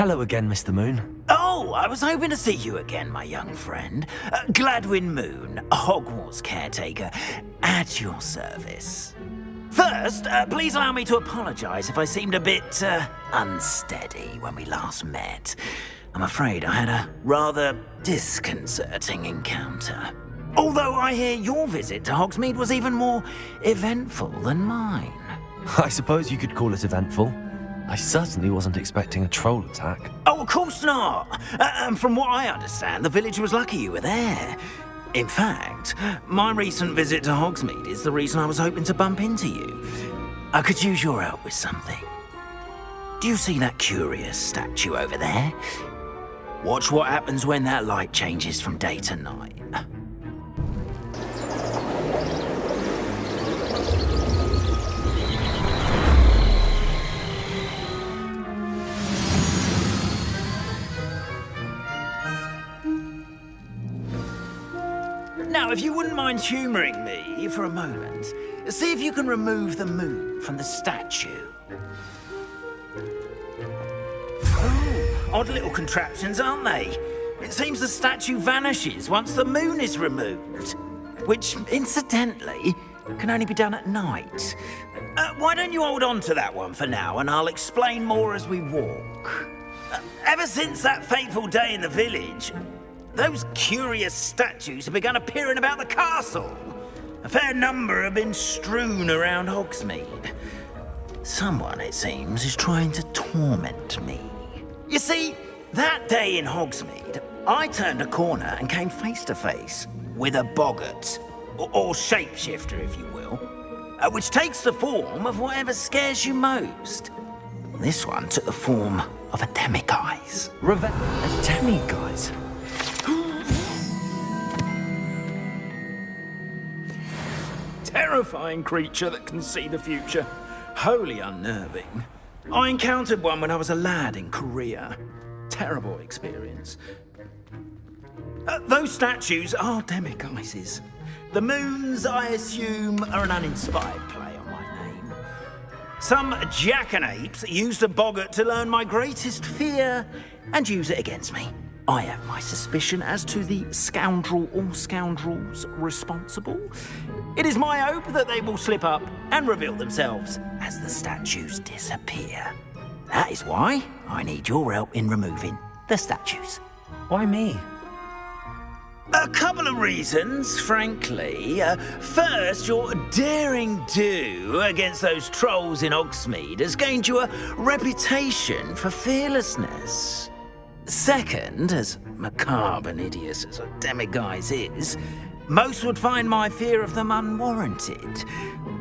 Hello again, Mr. Moon. Oh, I was hoping to see you again, my young friend. Gladwin Moon, Hogwarts caretaker, at your service. First, please allow me to apologise if I seemed a bit, unsteady when we last met. I'm afraid I had a rather disconcerting encounter. Although I hear your visit to Hogsmeade was even more eventful than mine. I suppose you could call it eventful. I certainly wasn't expecting a troll attack. Oh, of course not. And from what I understand, the village was lucky you were there. In fact, my recent visit to Hogsmeade is the reason I was hoping to bump into you. I could use your help with something. Do you see that curious statue over there? Watch what happens when that light changes from day to night. Now, if you wouldn't mind humouring me for a moment, see if you can remove the moon from the statue. Oh, odd little contraptions, aren't they? It seems the statue vanishes once the moon is removed, which, incidentally, can only be done at night. Why don't you hold on to that one for now, and I'll explain more as we walk. Ever since that fateful day in the village, those curious statues have begun appearing about the castle. A fair number have been strewn around Hogsmeade. Someone, it seems, is trying to torment me. You see, that day in Hogsmeade, I turned a corner and came face to face with a boggart, or shapeshifter, if you will, which takes the form of whatever scares you most. This one took the form of a demiguise. A demiguise? Terrifying creature that can see the future. Wholly unnerving. I encountered one when I was a lad in Korea. Terrible experience. Those statues are demiguises. The moons, I assume, are an uninspired play on my name. Some jackanapes used a boggart to learn my greatest fear and use it against me. I have my suspicion as to the scoundrel or scoundrels responsible. It is my hope that they will slip up and reveal themselves as the statues disappear. That is why I need your help in removing the statues. Why me? A couple of reasons, frankly. First, your daring do against those trolls in Hogsmeade has gained you a reputation for fearlessness. Second, as macabre and hideous as a demiguise is, most would find my fear of them unwarranted.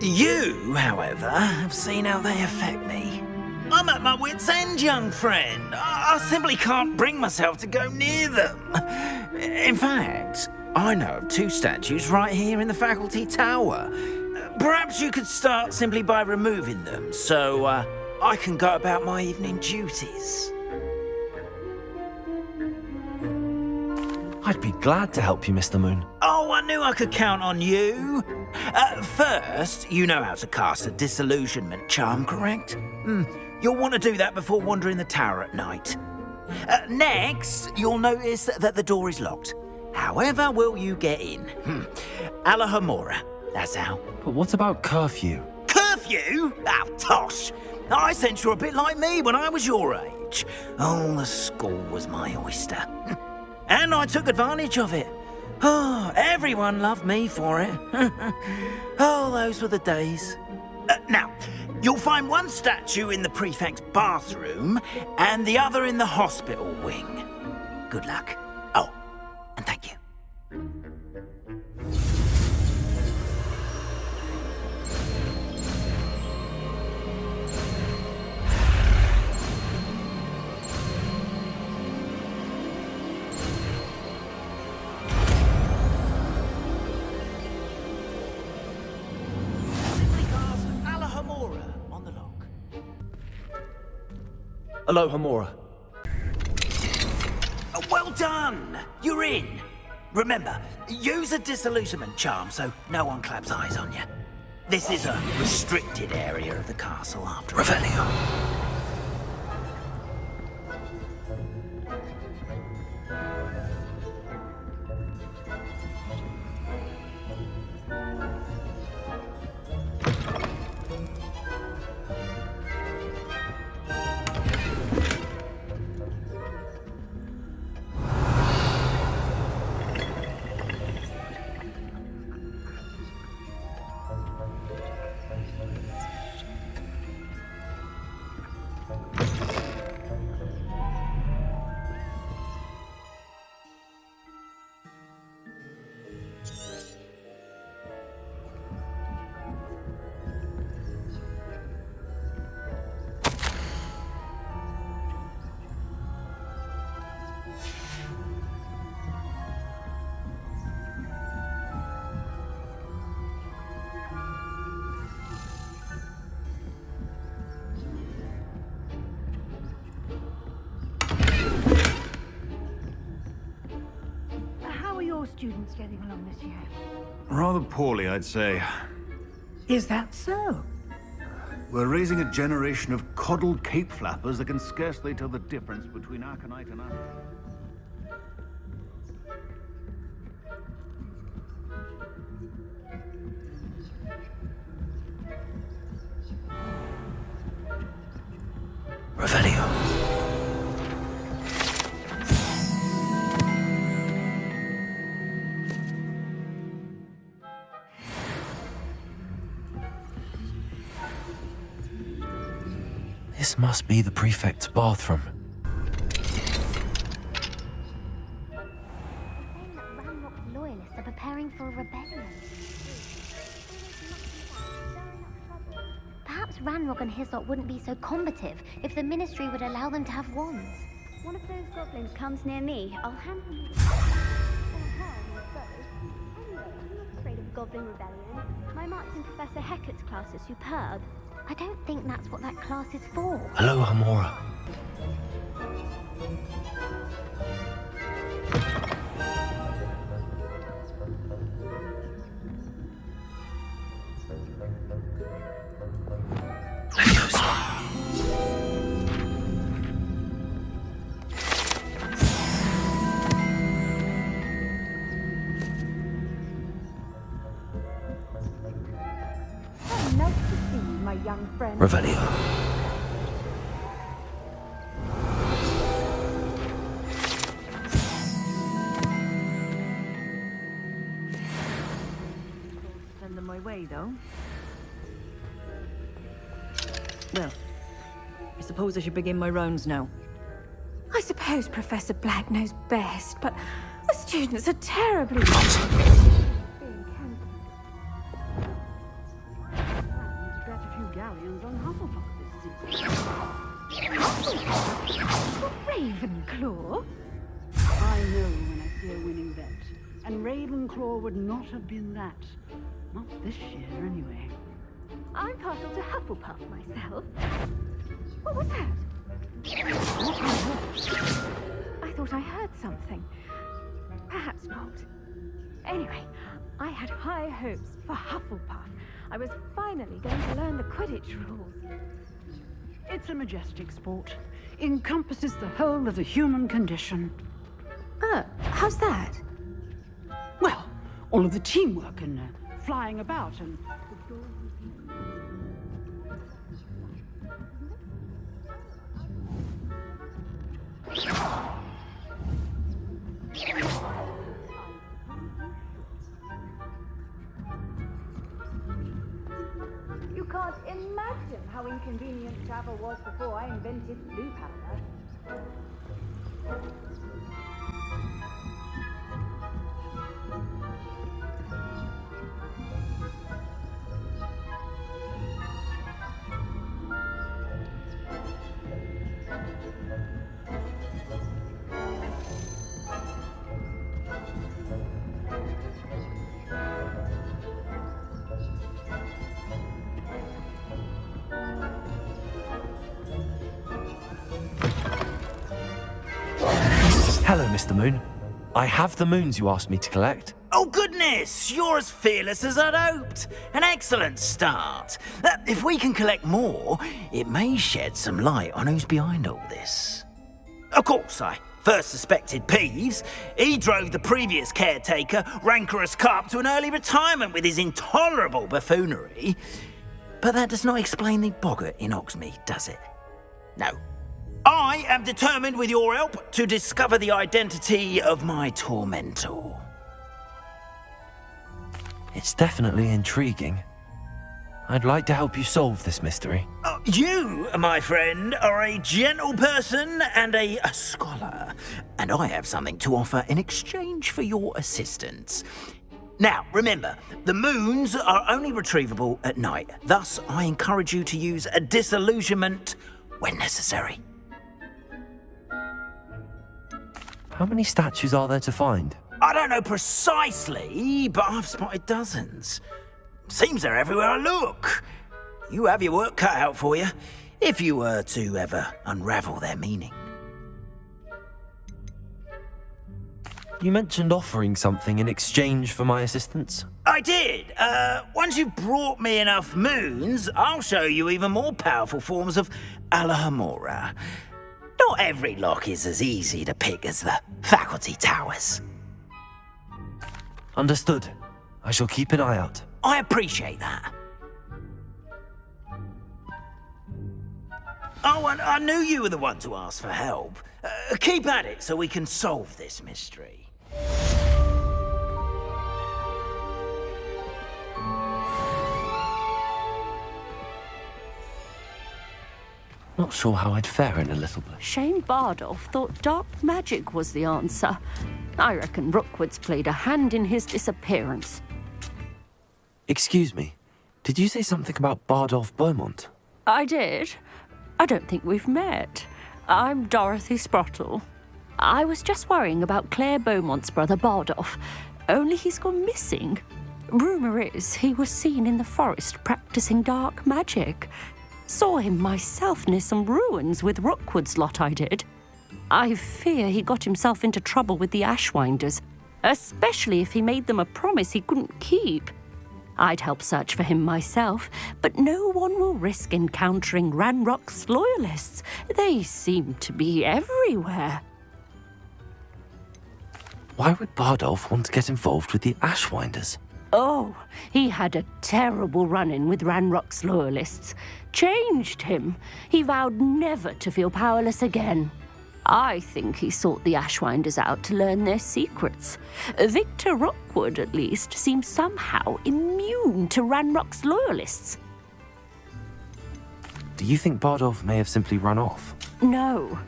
You, however, have seen how they affect me. I'm at my wit's end, young friend. I simply can't bring myself to go near them. In fact, I know of two statues right here in the faculty tower. Perhaps you could start simply by removing them, so I can go about my evening duties. I'd be glad to help you, Mr. Moon. Oh, I knew I could count on you. First, you know how to cast a disillusionment charm, correct? You'll want to do that before wandering the tower at night. Next, you'll notice that the door is locked. However will you get in? Alahomora, that's how. But what about curfew? Curfew? Oh, tosh. I sense you're a bit like me when I was your age. Oh, the school was my oyster. And I took advantage of it. Oh, everyone loved me for it. Oh, those were the days. Now, you'll find one statue in the prefect's bathroom and the other in the hospital wing. Good luck. Oh, and thank you. Alohomora. Well done! You're in. Remember, use a disillusionment charm so no one claps eyes on you. This is a restricted area of the castle after all. Revelio. are your students getting along this year? Rather poorly, I'd say. Is that so? We're raising a generation of coddled cape flappers that can scarcely tell the difference between aconite and Revelio. This must be the prefect's bathroom. Saying that Ranrock's loyalists are preparing for a rebellion. Perhaps Ranrock and his lot wouldn't be so combative if the Ministry would allow them to have wands. One of those goblins comes near me, I'll hand them the Anyway, I'm not afraid of a goblin rebellion. My marks in Professor Hecat's class are superb. I don't think that's what that class is for. Hello, Hamora. Nice to see you, my young friend. Revelio. Send them my way, though. Well, I suppose I should begin my rounds now. I suppose Professor Black knows best, but the students are terribly... Galleons on Hufflepuff this season. Ravenclaw? I know when I see a winning bet. And Ravenclaw would not have been that. Not this year, anyway. I'm partial to Hufflepuff myself. What was that? I thought I heard something. Perhaps not. Anyway, I had high hopes for Hufflepuff. I was finally going to learn the Quidditch rules. It's a majestic sport. Encompasses the whole of the human condition. How's that? Well, all of the teamwork and flying about and... You can't imagine how inconvenient travel was before I invented blue powder. Hello, Mr. Moon. I have the moons you asked me to collect. Oh, goodness! You're as fearless as I'd hoped. An excellent start. If we can collect more, it may shed some light on who's behind all this. Of course, I first suspected Peeves. He drove the previous caretaker, Rancorous Carp, to an early retirement with his intolerable buffoonery. But that does not explain the boggart in Hogsmeade, does it? No. I am determined, with your help, to discover the identity of my tormentor. It's definitely intriguing. I'd like to help you solve this mystery. You, my friend, are a gentle person and a scholar, and I have something to offer in exchange for your assistance. Now, remember, the moons are only retrievable at night. Thus, I encourage you to use a disillusionment when necessary. How many statues are there to find? I don't know precisely, but I've spotted dozens. Seems they're everywhere I look. You have your work cut out for you, if you were to ever unravel their meaning. You mentioned offering something in exchange for my assistance. I did. Once you've brought me enough moons, I'll show you even more powerful forms of Alohomora. Not every lock is as easy to pick as the faculty towers. Understood. I shall keep an eye out. I appreciate that. Oh, and I knew you were the one to ask for help. Keep at it so we can solve this mystery. Not sure how I'd fare in a little bit. Shane Bardolph thought dark magic was the answer. I reckon Rookwood's played a hand in his disappearance. Excuse me. Did you say something about Bardolph Beaumont? I did. I don't think we've met. I'm Dorothy Sprottle. I was just worrying about Claire Beaumont's brother Bardolph, only he's gone missing. Rumour is he was seen in the forest practicing dark magic. Saw him myself near some ruins with Rookwood's lot I did. I fear he got himself into trouble with the Ashwinders, especially if he made them a promise he couldn't keep. I'd help search for him myself, but no one will risk encountering Ranrock's loyalists. They seem to be everywhere. Why would Bardolph want to get involved with the Ashwinders? Oh, he had a terrible run-in with Ranrock's loyalists. Changed him. He vowed never to feel powerless again. I think he sought the Ashwinders out to learn their secrets. Victor Rookwood, at least, seems somehow immune to Ranrock's loyalists. Do you think Bardolph may have simply run off? No.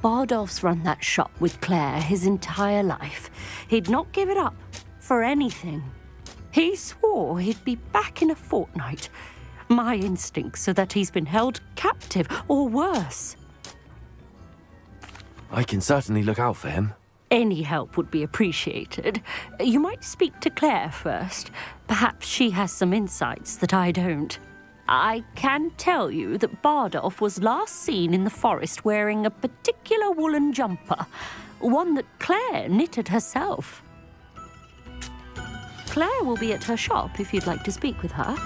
Bardolph's run that shop with Claire his entire life. He'd not give it up for anything. He swore he'd be back in a fortnight. My instincts are that he's been held captive, or worse. I can certainly look out for him. Any help would be appreciated. You might speak to Claire first. Perhaps she has some insights that I don't. I can tell you that Bardolph was last seen in the forest wearing a particular woolen jumper, one that Claire knitted herself. Claire will be at her shop if you'd like to speak with her.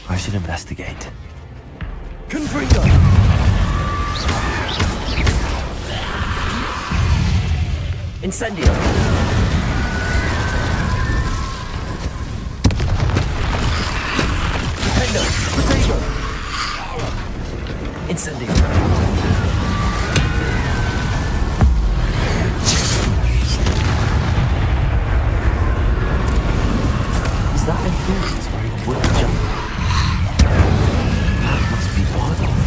I should investigate. Confringo! Incendio! Defendo! Protego! Incendio! Is that influence where he would jump? That must be Bardolph.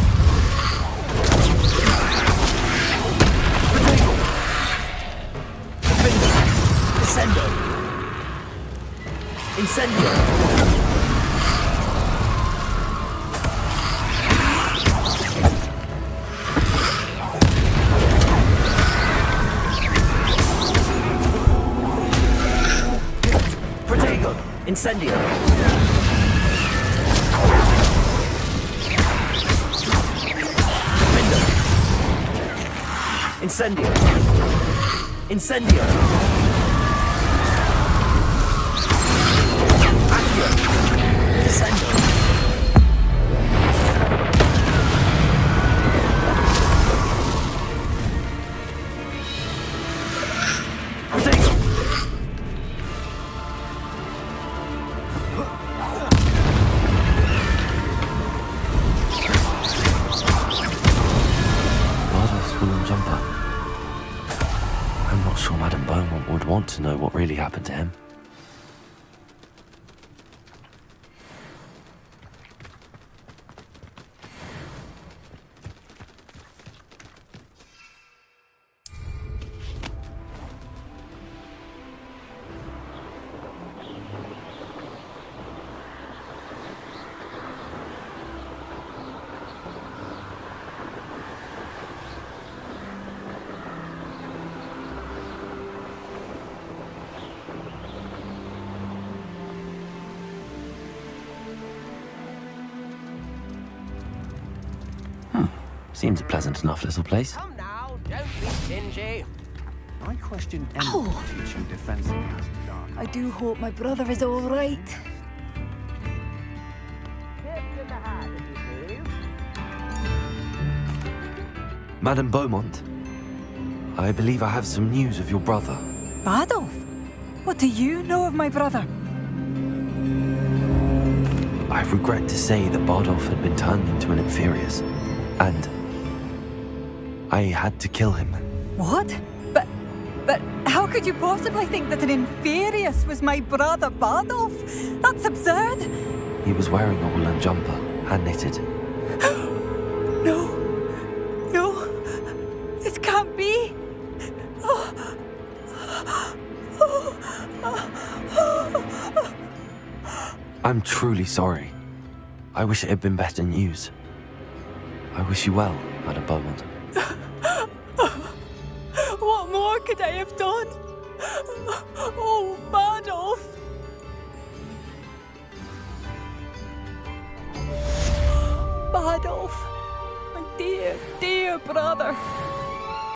Defendo! Descendo! Incendio! Incendio! Incendio! Incendio! Accio! Descendo! Protego! Would want to know what really happened to him. Seems a pleasant enough little place. Come now, don't be stingy. I question any teaching defense against the dark. I do hope my brother is all right. Tips in the hat, if you please. Madame Beaumont, I believe I have some news of your brother. Badolf? What do you know of my brother? I regret to say that Bardolph had been turned into an Inferius, and I had to kill him. What? But how could you possibly think that an Inferius was my brother Bardolph? That's absurd! He was wearing a woolen jumper, hand-knitted. No. This can't be. I'm truly sorry. I wish it had been better news. I wish you well, Madame Beaumont. What more could I have done? Oh, Bardolph! Bardolph, my dear, dear brother.